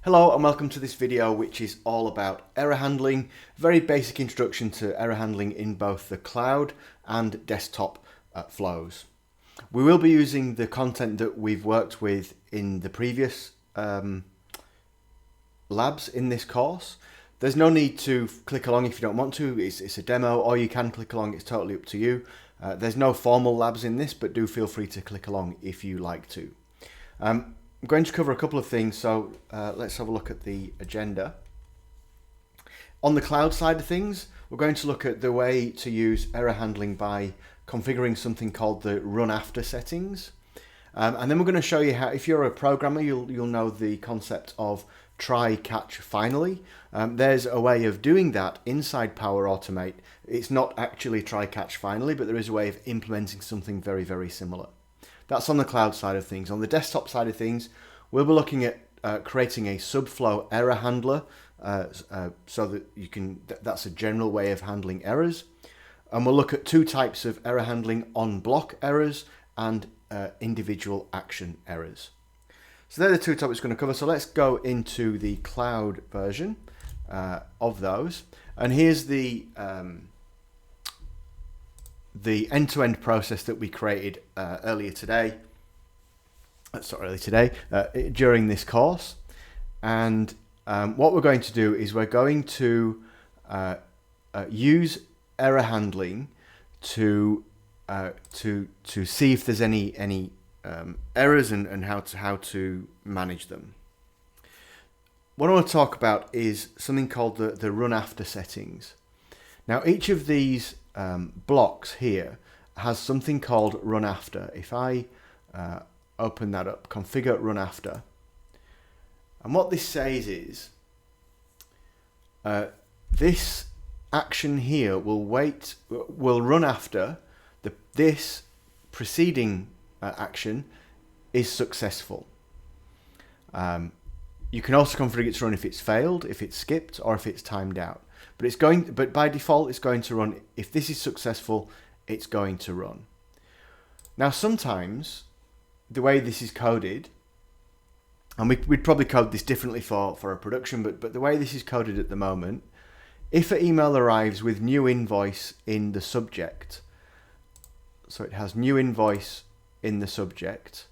Hello and welcome to this video, which is all about error handling. Very basic introduction to error handling in both the cloud and desktop flows. We will be using the content that we've worked with in the previous labs in this course. There's no need to click along if you don't want to. It's a demo, or you can click along. It's totally up to you. There's no formal labs in this, but do feel free to click along if you like to. I'm going to cover a couple of things, so let's have a look at the agenda. On the cloud side of things, we're going to look at the way to use error handling by configuring something called the run after settings. And then we're going to show you how, if you're a programmer, you'll know the concept of try, catch, finally. There's a way of doing that inside Power Automate. It's not actually try, catch, finally, but there is a way of implementing something very, very similar. That's on the cloud side of things. On the desktop side of things, we'll be looking at creating a subflow error handler so that you can, that's a general way of handling errors. And we'll look at two types of error handling: on block errors and individual action errors. So they're the two topics we're going to cover. So let's go into the cloud version of those. And here's the end-to-end process that we created during this course. And what we're going to do is we're going to use error handling to see if there's any errors and how to manage them. What I want to talk about is something called the run after settings. Now, each of these blocks here has something called run after. If I open that up, configure run after, and what this says is this action here will run after this preceding action is successful. You can also configure it to run if it's failed, if it's skipped, or if it's timed out. But by default, it's going to run. If this is successful, it's going to run. Now, sometimes the way this is coded, and we'd probably code this differently for a production, but the way this is coded at the moment, if an email arrives with new invoice in the subject, so it has new invoice in the subject,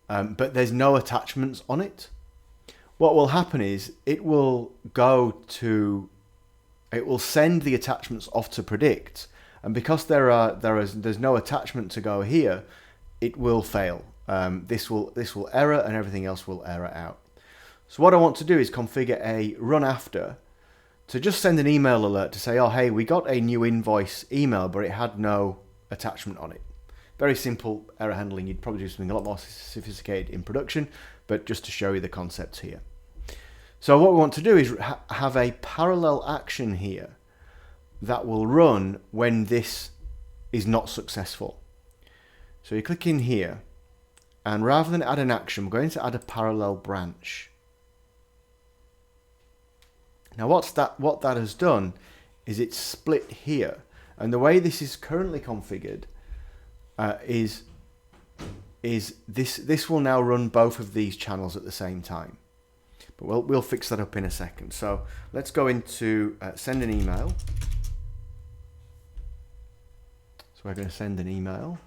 but there's no attachments on it, what will happen is it will send the attachments off to predict, and because there's no attachment to go here, it will fail. This will error, and everything else will error out. So what I want to do is configure a run after to just send an email alert to say, oh hey, we got a new invoice email, but it had no attachment on it. Very simple error handling. You'd probably do something a lot more sophisticated in production, but just to show you the concepts here. So what we want to do is have a parallel action here that will run when this is not successful. So you click in here, and rather than add an action, we're going to add a parallel branch. Now what that has done is it's split here, and the way this is currently configured is this will now run both of these channels at the same time. But we'll fix that up in a second. So let's go into send an email. So we're going to send an email.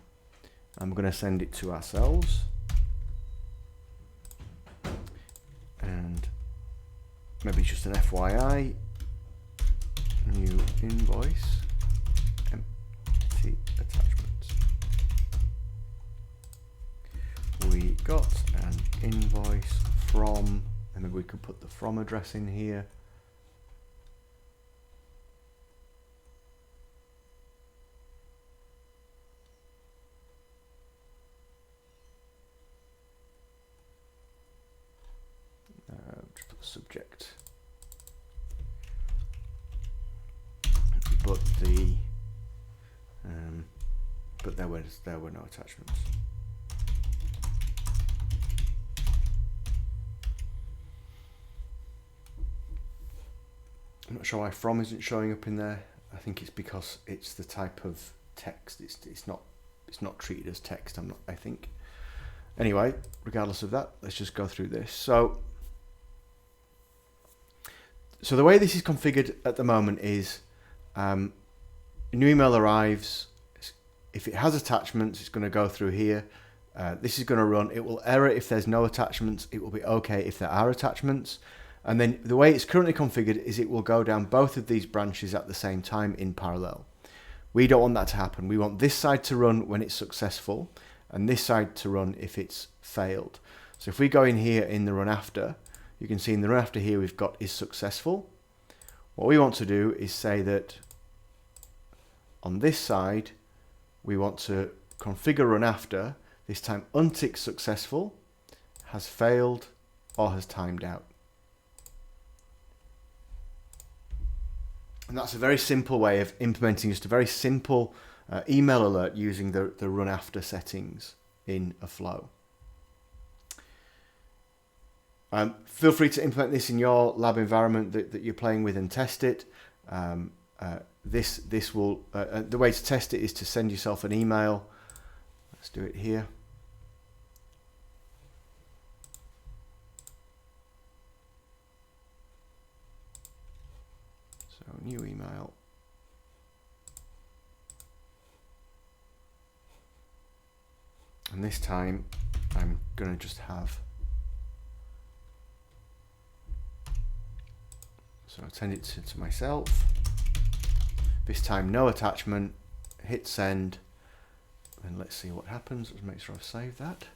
I'm going to send it to ourselves. And maybe just an FYI. New invoice. Empty attachment. We got an invoice from, and maybe we could put the from address in here. Just put the subject. But there were no attachments. I'm not sure why from isn't showing up in there. I think it's because it's the type of text. It's not treated as text. I think. Anyway, regardless of that, let's just go through this. So So the way this is configured at the moment is a new email arrives. If it has attachments, it's going to go through here. This is going to run. It will error if there's no attachments. It will be okay if there are attachments. And then the way it's currently configured is it will go down both of these branches at the same time in parallel. We don't want that to happen. We want this side to run when it's successful and this side to run if it's failed. So if we go in here in the run after, you can see in the run after here we've got is successful. What we want to do is say that on this side we want to configure run after, this time untick successful, has failed, or has timed out. And that's a very simple way of implementing just a very simple email alert using the run after settings in a flow. Feel free to implement this in your lab environment that you're playing with and test it. This will the way to test it is to send yourself an email. Let's do it here. So new email. And this time I'm going to just have, so I'll send it to myself. This time no attachment, hit send, and let's see what happens. Let's make sure I've saved that.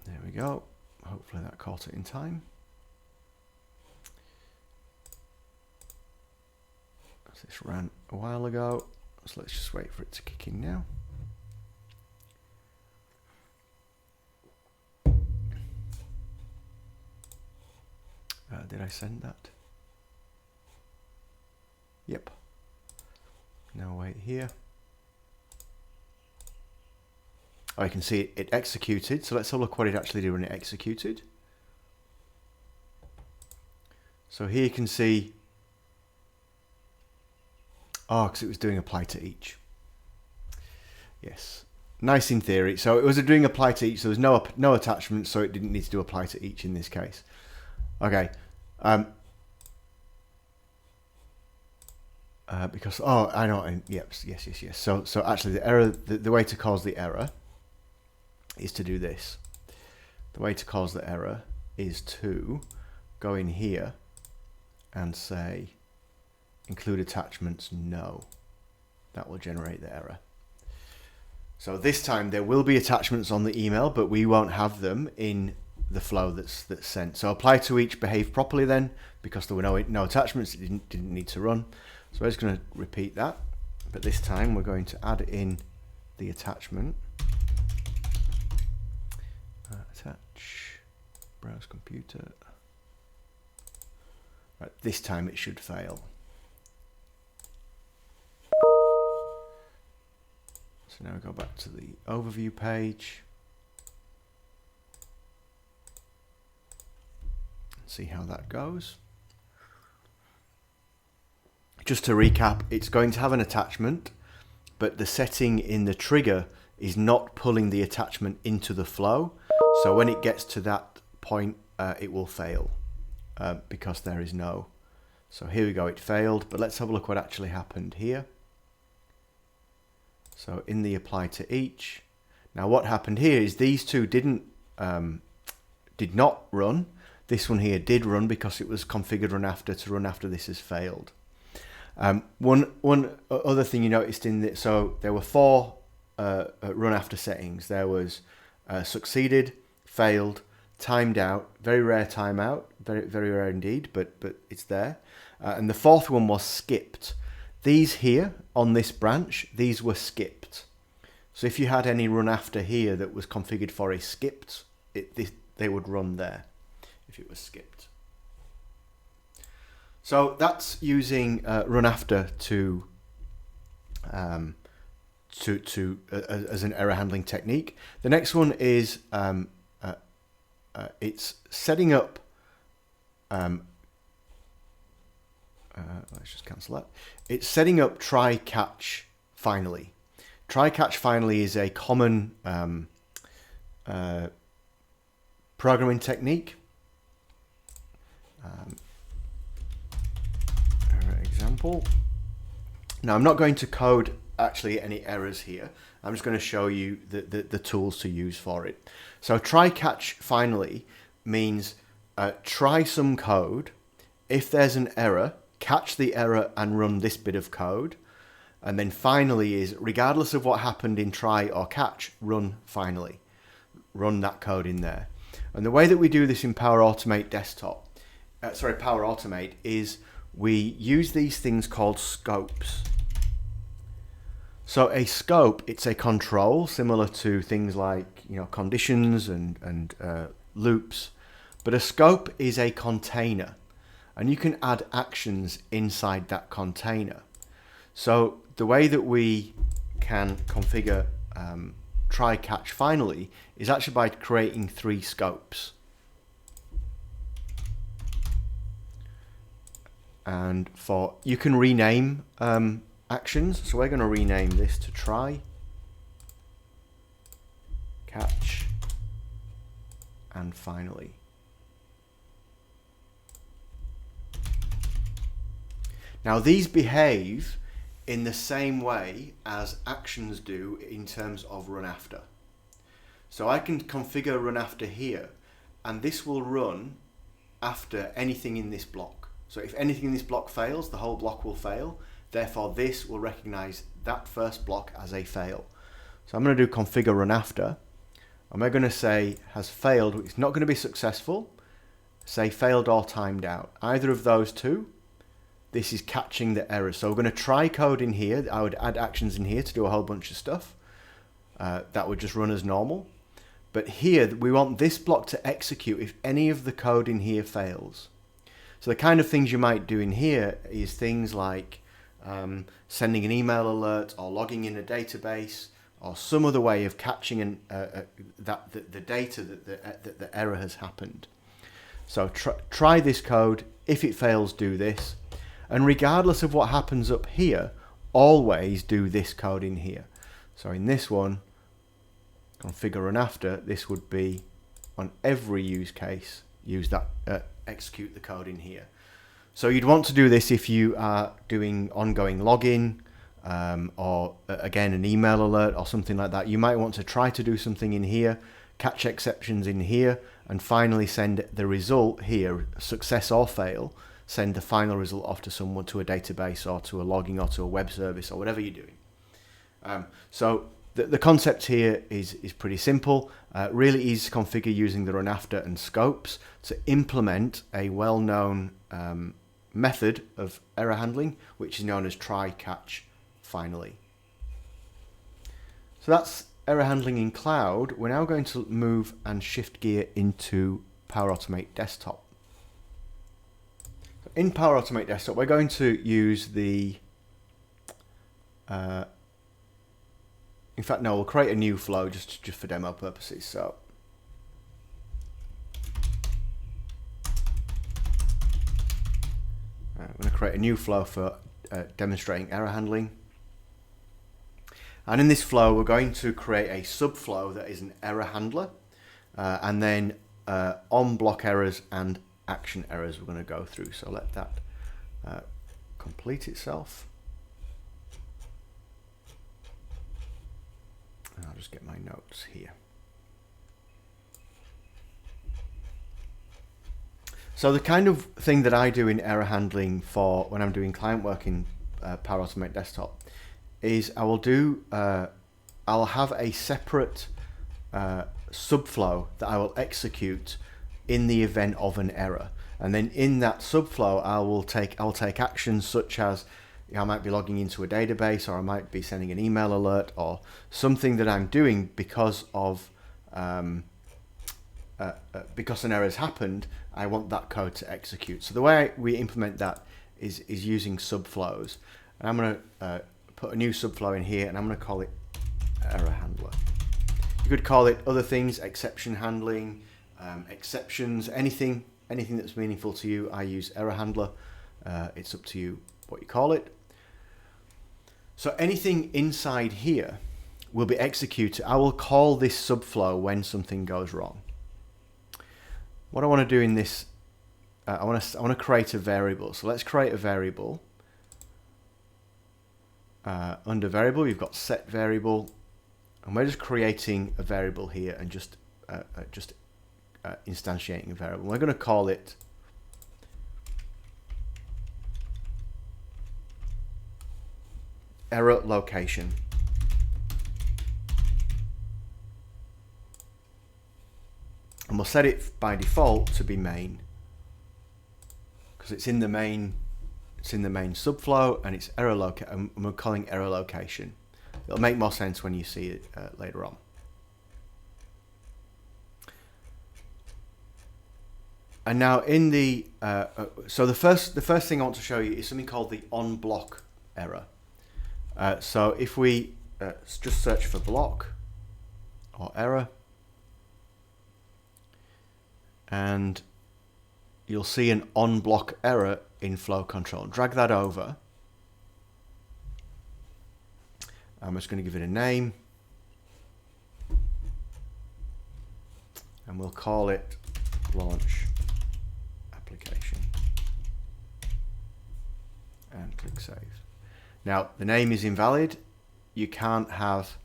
There we go. Hopefully that caught it in time. This ran a while ago, so let's just wait for it to kick in now. Did I send that? Yep. Now wait here. Oh, you can see it executed. So let's have a look what it actually did when it executed. So here you can see, oh, because it was doing apply to each. Yes, nice in theory. So it was doing apply to each. So there's no attachment, so it didn't need to do apply to each in this case. Okay. Because I know. Yes. So actually, the error, the way to cause the error is to do this. The way to cause the error is to go in here and say include attachments no. That will generate the error. So this time there will be attachments on the email, but we won't have them in the flow that's sent. So apply to each behave properly then, because there were no attachments, it didn't need to run. So I'm just going to repeat that, but this time we're going to add in the attachment. Attach, browse computer. Right, this time it should fail. So now we go back to the overview page. See how that goes. Just to recap, it's going to have an attachment, but the setting in the trigger is not pulling the attachment into the flow. So when it gets to that point, it will fail because there is no. So here we go, it failed, but let's have a look what actually happened here. So in the apply to each. Now what happened here is these two did not run. This one here did run because it was configured run after to run after this has failed. One other thing you noticed in that, so there were 4 run after settings. There was succeeded, failed, timed out, very rare timeout, very rare indeed, but it's there. And the 4th one was skipped. These here on this branch, these were skipped. So if you had any run after here that was configured for a skipped, they would run there if it was skipped. So that's using run after to as an error handling technique. The next one is it's setting up. Let's just cancel that. It's setting up try catch finally. Try catch finally is a common programming technique. Example. Now I'm not going to code actually any errors here. I'm just going to show you the tools to use for it. So try catch finally means try some code. If there's an error, catch the error and run this bit of code. And then finally is, regardless of what happened in try or catch, run finally. Run that code in there. And the way that we do this in Power Automate Desktop, Power Automate, is we use these things called scopes. So a scope, it's a control similar to things like conditions and loops, but a scope is a container, and you can add actions inside that container. So the way that we can configure try catch finally is actually by creating 3 scopes. And you can rename actions. So we're going to rename this to try, catch, and finally. Now these behave in the same way as actions do in terms of run after. So I can configure run after here, and this will run after anything in this block. So if anything in this block fails, the whole block will fail. Therefore, this will recognize that first block as a fail. So I'm going to do configure run after, and we're going to say has failed. It's not going to be successful. Say failed or timed out. Either of those two. This is catching the errors. So we're going to try code in here. I would add actions in here to do a whole bunch of stuff. That would just run as normal. But here, we want this block to execute if any of the code in here fails. So the kind of things you might do in here is things like sending an email alert or logging in a database or some other way of catching the data that the error has happened. So try this code. If it fails, do this. And regardless of what happens up here, always do this code in here. So in this one, configure run after, this would be on every use case, use that, execute the code in here. So you'd want to do this if you are doing ongoing login or again an email alert or something like that. You might want to try to do something in here, catch exceptions in here, and finally send the result here, success or fail, send the final result off to someone, to a database or to a logging or to a web service or whatever you're doing. So the concept here is pretty simple. Really easy to configure using the run after and scopes to implement a well-known method of error handling, which is known as try catch finally. So that's error handling in cloud. We're now going to move and shift gear into Power Automate Desktop. In Power Automate Desktop, we're going to use the in fact, no, we'll create a new flow just for demo purposes. So I'm going to create a new flow for demonstrating error handling. And in this flow, we're going to create a subflow that is an error handler, and then on block errors and action errors we're going to go through. So let that complete itself. And I'll just get my notes here. So the kind of thing that I do in error handling for when I'm doing client work in Power Automate Desktop is I will do, I'll have a separate subflow that I will execute in the event of an error. And then in that subflow, I'll take actions such as I might be logging into a database, or I might be sending an email alert, or something that I'm doing because of because an error has happened. I want that code to execute. So the way we implement that is using subflows. And I'm going to put a new subflow in here, and I'm going to call it error handler. You could call it other things, exception handling, exceptions, anything that's meaningful to you. I use error handler. It's up to you what you call it. So anything inside here will be executed. I will call this subflow when something goes wrong. what I want to do in this, I want to create a variable. So let's create a variable. Under variable, you've got set variable, and we're just creating a variable here and just instantiating a variable. We're going to call it error location. And we'll set it by default to be main, because it's in the main subflow, and it's error and we're calling error location. It'll make more sense when you see it later on. And now in the so the first thing I want to show you is something called the on block error. So if we just search for block or error, and you'll see an on block error in flow control. Drag that over. I'm just going to give it a name, and we'll call it launch application, and click save. Now the name is invalid. You can't have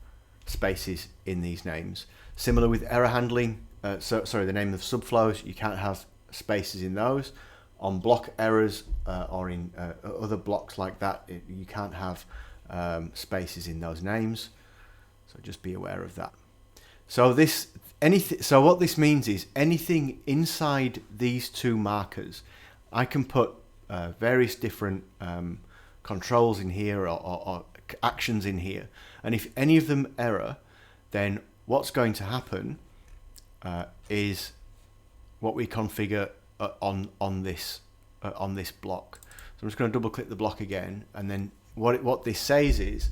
spaces in these names. Similar with error handling, the name of subflows, you can't have spaces in those. On block errors or in other blocks like that, you can't have spaces in those names. So just be aware of that. So what this means is anything inside these two markers, I can put various different controls in here or actions in here, and if any of them error, then what's going to happen is what we configure on this block. So I'm just going to double click the block again, and then what this says is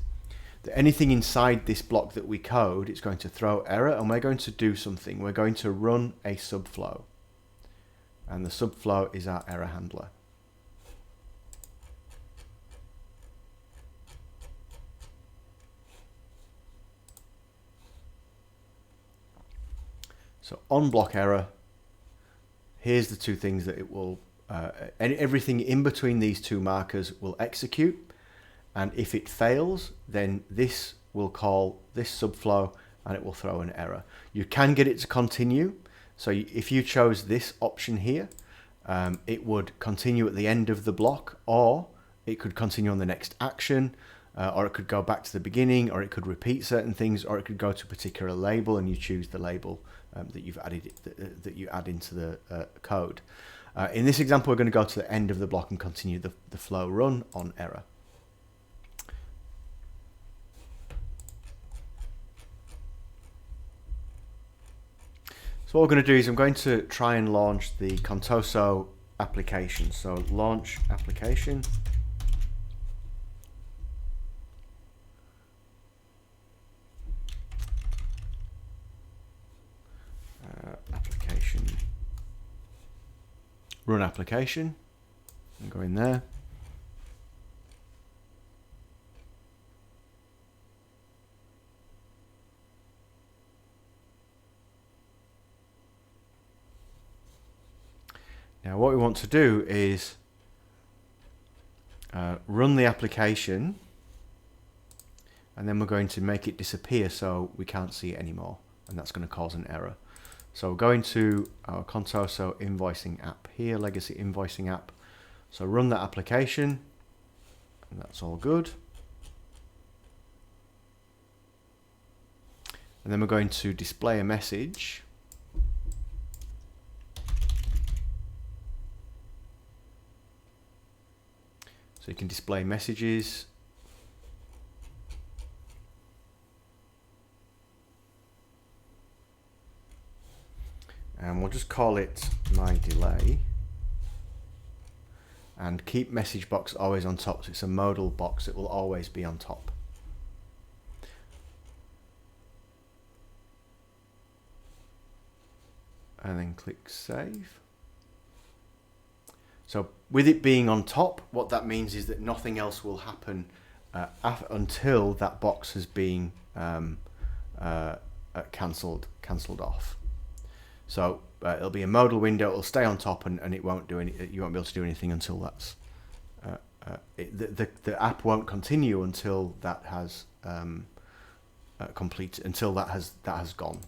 that anything inside this block that we code, it's going to throw error, and we're going to do something. We're going to run a subflow, and the subflow is our error handler. So on block error, here's the two things that it will, everything in between these two markers will execute, and if it fails, then this will call this subflow and it will throw an error. You can get it to continue, so if you chose this option here, it would continue at the end of the block, or it could continue on the next action, or it could go back to the beginning, or it could repeat certain things, or it could go to a particular label and you choose the label that you've added, that you add into the code. In this example, we're going to go to the end of the block and continue the flow run on error. So what we're going to do is I'm going to try and launch the Contoso application. So launch application. Application. Run application. And go in there. Now what we want to do is run the application, and then we're going to make it disappear so we can't see it anymore, and that's going to cause an error. So we're going to our Contoso invoicing app here, legacy invoicing app. So run that application, and that's all good. And then we're going to display a message. So you can display messages. And we'll just call it my delay. And keep message box always on top. So it's a modal box. It will always be on top. And then click save. So with it being on top, what that means is that nothing else will happen until that box has been cancelled off. So it'll be a modal window. It'll stay on top, and it won't do any. You won't be able to do anything until that's the app won't continue until that has complete, until that has gone.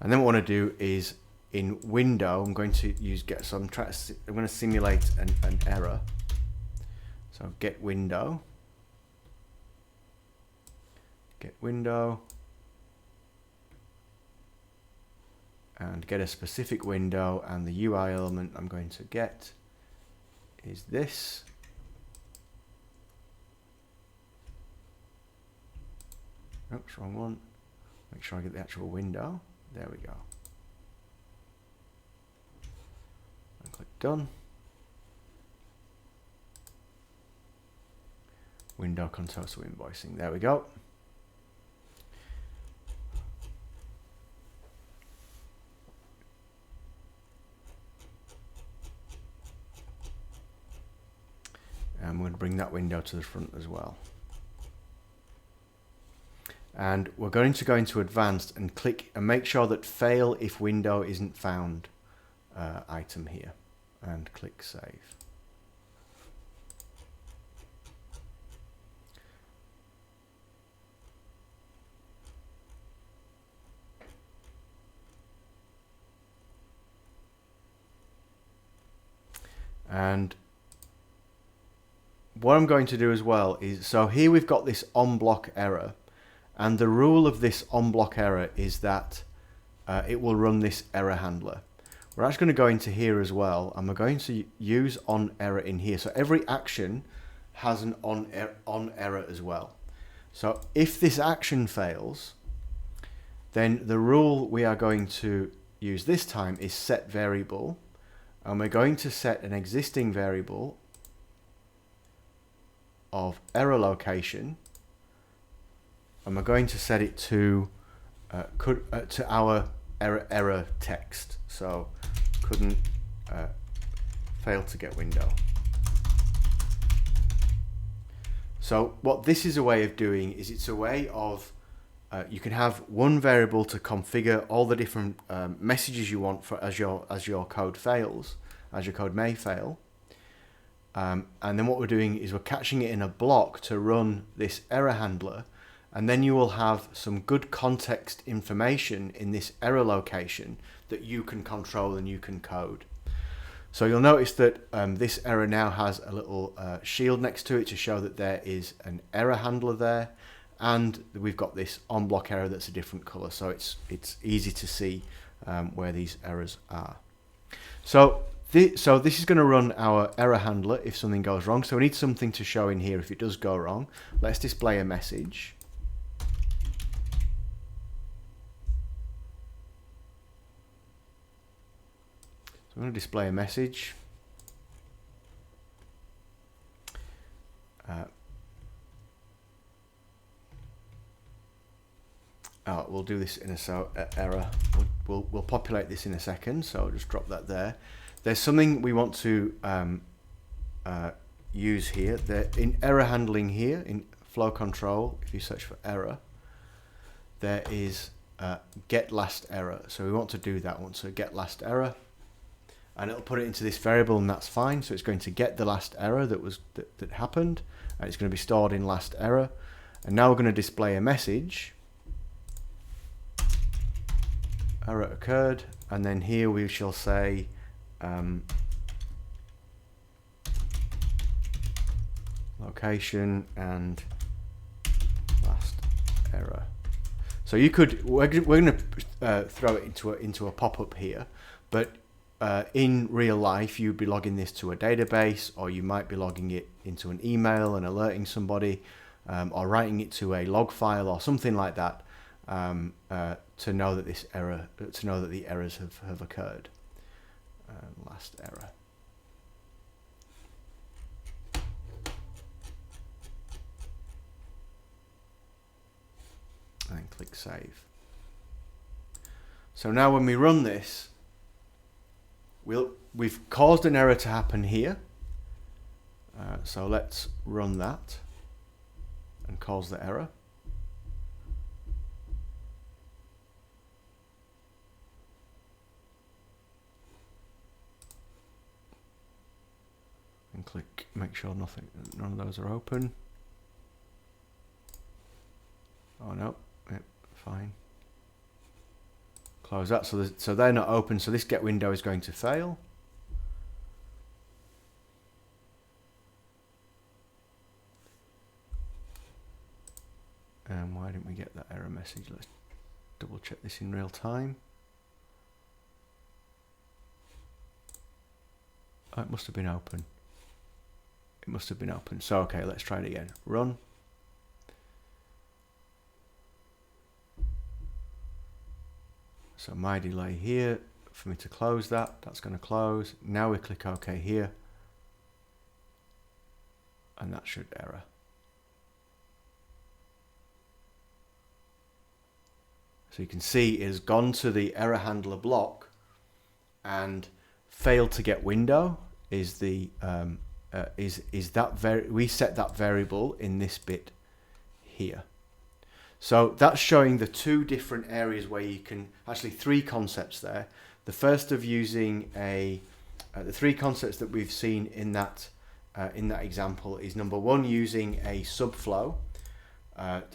And then what I want to do is in window, I'm going to use get. So I'm going to simulate an error. So get window, and get a specific window, and the UI element I'm going to get is this. Oops, wrong one. Make sure I get the actual window. There we go. And click done. Window Contoso invoicing. There we go. And we're going to bring that window to the front as well. And we're going to go into advanced and click and make sure that fail if window isn't found item here, and click save. And what I'm going to do as well is, so here we've got this on block error, and the rule of this on block error is that it will run this error handler. We're actually going to go into here as well, and we're going to use on error in here. So every action has an on error as well. So if this action fails, then the rule we are going to use this time is set variable, and we're going to set an existing variable of error location, and we're going to set it to our error text. So couldn't fail to get window. So what this is a way of doing is, it's a way of you can have one variable to configure all the different messages you want for as your code fails, as your code may fail. And then what we're doing is we're catching it in a block to run this error handler, and then you will have some good context information in this error location that you can control and you can code. So you'll notice that this error now has a little shield next to it to show that there is an error handler there, and we've got this on block error that's a different color, so it's easy to see where these errors are. So this is going to run our error handler if something goes wrong. So we need something to show in here if it does go wrong. Let's display a message. So I'm going to display a message. We'll do this in a error. We'll populate this in a second. So I'll just drop that there. There's something we want to use here. In error handling here, in flow control, if you search for error, there is get last error. So we want to do that one. So get last error, and it'll put it into this variable, and that's fine. So it's going to get the last error that happened, and it's going to be stored in last error. And now we're going to display a message. Error occurred, and then here we shall say location and last error. So you could, we're going to throw it into a pop-up here, but in real life you'd be logging this to a database, or you might be logging it into an email and alerting somebody, or writing it to a log file or something like that, to know that the errors have occurred. Last error. And then click save. So now when we run this, we've caused an error to happen here. So let's run that and cause the error. and click, make sure none of those are open. Oh no, yep, fine. Close that, so they're not open, so this get window is going to fail. And why didn't we get that error message? Let's double check this in real time. Oh, it must have been open. It must have been open. So okay, let's try it again. Run. So my delay here for me to close that, that's going to close. Now we click OK here, and that should error. So you can see it has gone to the error handler block and failed to get window is the we set that variable in this bit here. So that's showing the two different areas where you can, actually three concepts there. The first of using the three concepts that we've seen in that example is number one, using a subflow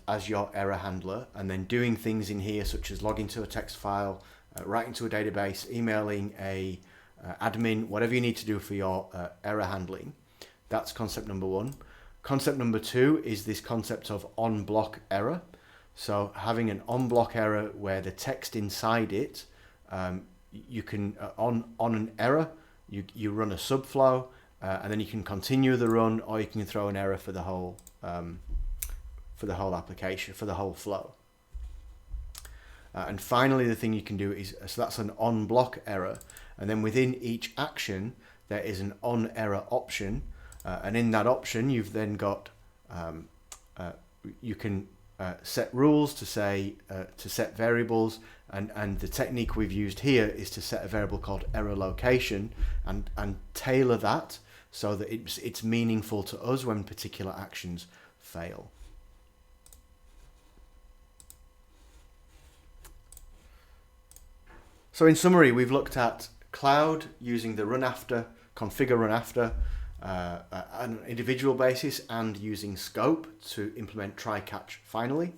as your error handler, and then doing things in here such as logging to a text file, writing to a database, emailing a admin, whatever you need to do for your error handling. That's concept number one. Concept number two is this concept of on-block error. So having an on-block error where the text inside it, you can, on an error, you run a subflow, and then you can continue the run, or you can throw an error for the whole application, for the whole flow. And finally, the thing you can do is, so that's an on-block error, and then within each action, there is an on-error option, and in that option, you've then got, you can set rules to say, to set variables, and the technique we've used here is to set a variable called error location and tailor that so that it's meaningful to us when particular actions fail. So in summary, we've looked at cloud using the run after, configure run after, on an individual basis, and using scope to implement try catch finally.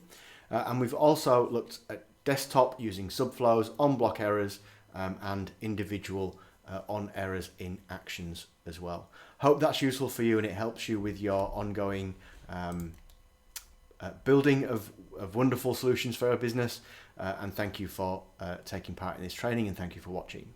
And we've also looked at desktop using subflows, on block errors, and individual on errors in actions as well. Hope that's useful for you and it helps you with your ongoing building of wonderful solutions for our business. And thank you for taking part in this training, and thank you for watching.